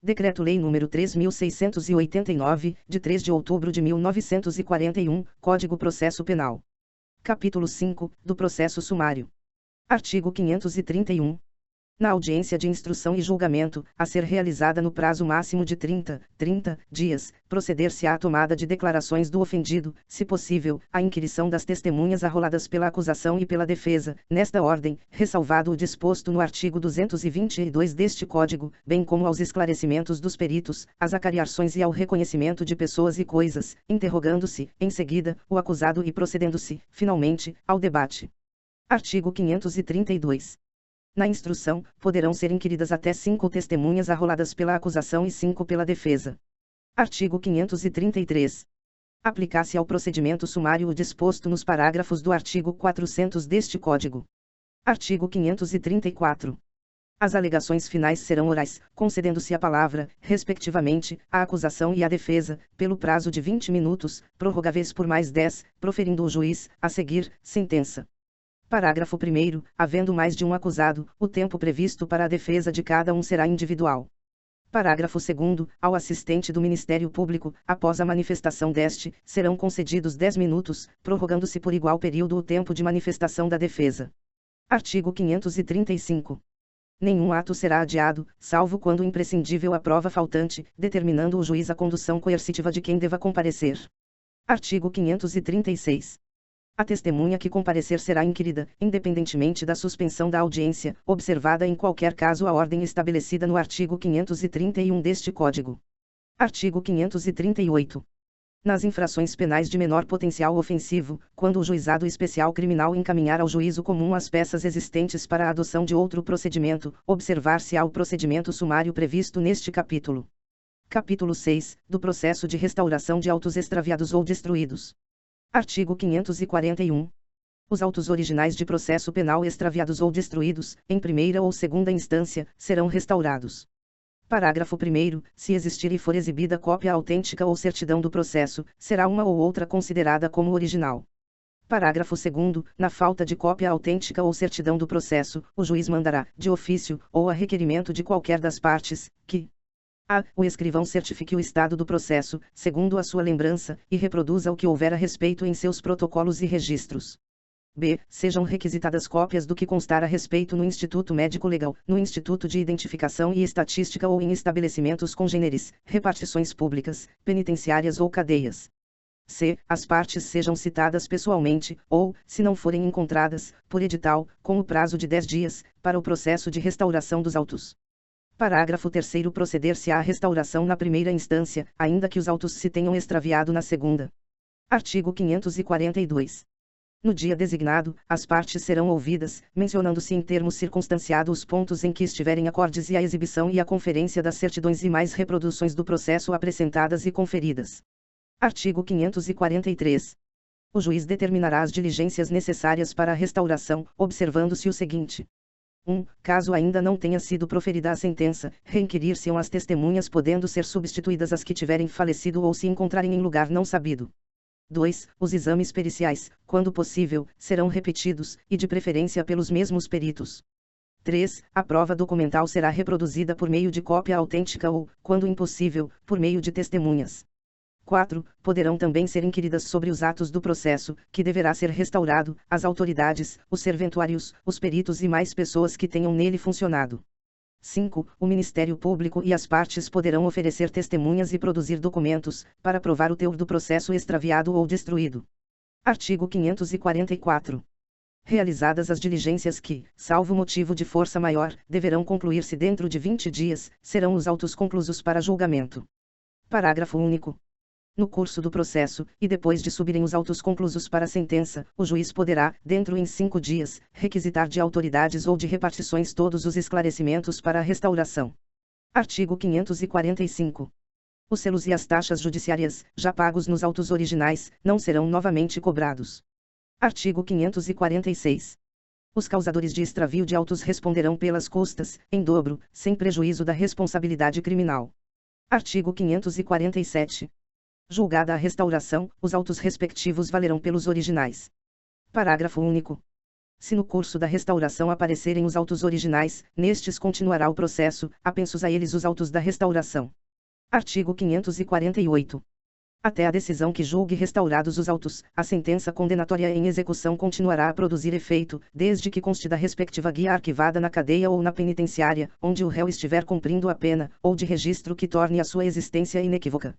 Decreto-Lei nº 3.689, de 3 de outubro de 1941, Código Processo Penal. Capítulo 5, do Processo Sumário. Artigo 531. Na audiência de instrução e julgamento, a ser realizada no prazo máximo de 30 dias, proceder-se-á à tomada de declarações do ofendido, se possível, à inquirição das testemunhas arroladas pela acusação e pela defesa, nesta ordem, ressalvado o disposto no artigo 222 deste Código, bem como aos esclarecimentos dos peritos, às acariações e ao reconhecimento de pessoas e coisas, interrogando-se, em seguida, o acusado e procedendo-se, finalmente, ao debate. Artigo 532. Na instrução, poderão ser inquiridas até 5 testemunhas arroladas pela acusação e 5 pela defesa. Artigo 533. Aplicar-se ao procedimento sumário o disposto nos parágrafos do artigo 400 deste Código. Artigo 534. As alegações finais serão orais, concedendo-se a palavra, respectivamente, à acusação e à defesa, pelo prazo de 20 minutos, prorrogáveis por mais 10, proferindo o juiz, a seguir, sentença. Parágrafo 1º, havendo mais de um acusado, o tempo previsto para a defesa de cada um será individual. Parágrafo 2º, ao assistente do Ministério Público, após a manifestação deste, serão concedidos 10 minutos, prorrogando-se por igual período o tempo de manifestação da defesa. Artigo 535. Nenhum ato será adiado, salvo quando imprescindível a prova faltante, determinando o juiz a condução coercitiva de quem deva comparecer. Artigo 536. A testemunha que comparecer será inquirida, independentemente da suspensão da audiência, observada em qualquer caso a ordem estabelecida no artigo 531 deste Código. Artigo 538. Nas infrações penais de menor potencial ofensivo, quando o juizado especial criminal encaminhar ao juízo comum as peças existentes para a adoção de outro procedimento, observar-se-á o procedimento sumário previsto neste capítulo. Capítulo 6, do processo de restauração de autos extraviados ou destruídos. Artigo 541. Os autos originais de processo penal extraviados ou destruídos, em primeira ou segunda instância, serão restaurados. Parágrafo 1º, se existir e for exibida cópia autêntica ou certidão do processo, será uma ou outra considerada como original. Parágrafo 2º, na falta de cópia autêntica ou certidão do processo, o juiz mandará, de ofício, ou a requerimento de qualquer das partes, que a. O escrivão certifique o estado do processo, segundo a sua lembrança, e reproduza o que houver a respeito em seus protocolos e registros. B. Sejam requisitadas cópias do que constar a respeito no Instituto Médico Legal, no Instituto de Identificação e Estatística ou em estabelecimentos congêneres, repartições públicas, penitenciárias ou cadeias. C. As partes sejam citadas pessoalmente, ou, se não forem encontradas, por edital, com o prazo de 10 dias, para o processo de restauração dos autos. Parágrafo 3º, proceder-se-á à restauração na primeira instância, ainda que os autos se tenham extraviado na segunda. Artigo 542. No dia designado, as partes serão ouvidas, mencionando-se em termos circunstanciados os pontos em que estiverem acordes e a exibição e a conferência das certidões e mais reproduções do processo apresentadas e conferidas. Artigo 543. O juiz determinará as diligências necessárias para a restauração, observando-se o seguinte. 1. Caso ainda não tenha sido proferida a sentença, reinquirir-se-ão as testemunhas podendo ser substituídas as que tiverem falecido ou se encontrarem em lugar não sabido. 2. Os exames periciais, quando possível, serão repetidos, e de preferência pelos mesmos peritos. 3. A prova documental será reproduzida por meio de cópia autêntica ou, quando impossível, por meio de testemunhas. 4. Poderão também ser inquiridas sobre os atos do processo, que deverá ser restaurado, as autoridades, os serventuários, os peritos e mais pessoas que tenham nele funcionado. 5. O Ministério Público e as partes poderão oferecer testemunhas e produzir documentos, para provar o teor do processo extraviado ou destruído. Artigo 544. Realizadas as diligências que, salvo motivo de força maior, deverão concluir-se dentro de 20 dias, serão os autos conclusos para julgamento. Parágrafo único. No curso do processo, e depois de subirem os autos conclusos para a sentença, o juiz poderá, dentro em 5 dias, requisitar de autoridades ou de repartições todos os esclarecimentos para a restauração. Artigo 545. Os selos e as taxas judiciárias, já pagos nos autos originais, não serão novamente cobrados. Artigo 546. Os causadores de extravio de autos responderão pelas custas, em dobro, sem prejuízo da responsabilidade criminal. Artigo 547. Julgada a restauração, os autos respectivos valerão pelos originais. Parágrafo único. Se no curso da restauração aparecerem os autos originais, nestes continuará o processo, apensos a eles os autos da restauração. Artigo 548. Até a decisão que julgue restaurados os autos, a sentença condenatória em execução continuará a produzir efeito, desde que conste da respectiva guia arquivada na cadeia ou na penitenciária, onde o réu estiver cumprindo a pena, ou de registro que torne a sua existência inequívoca.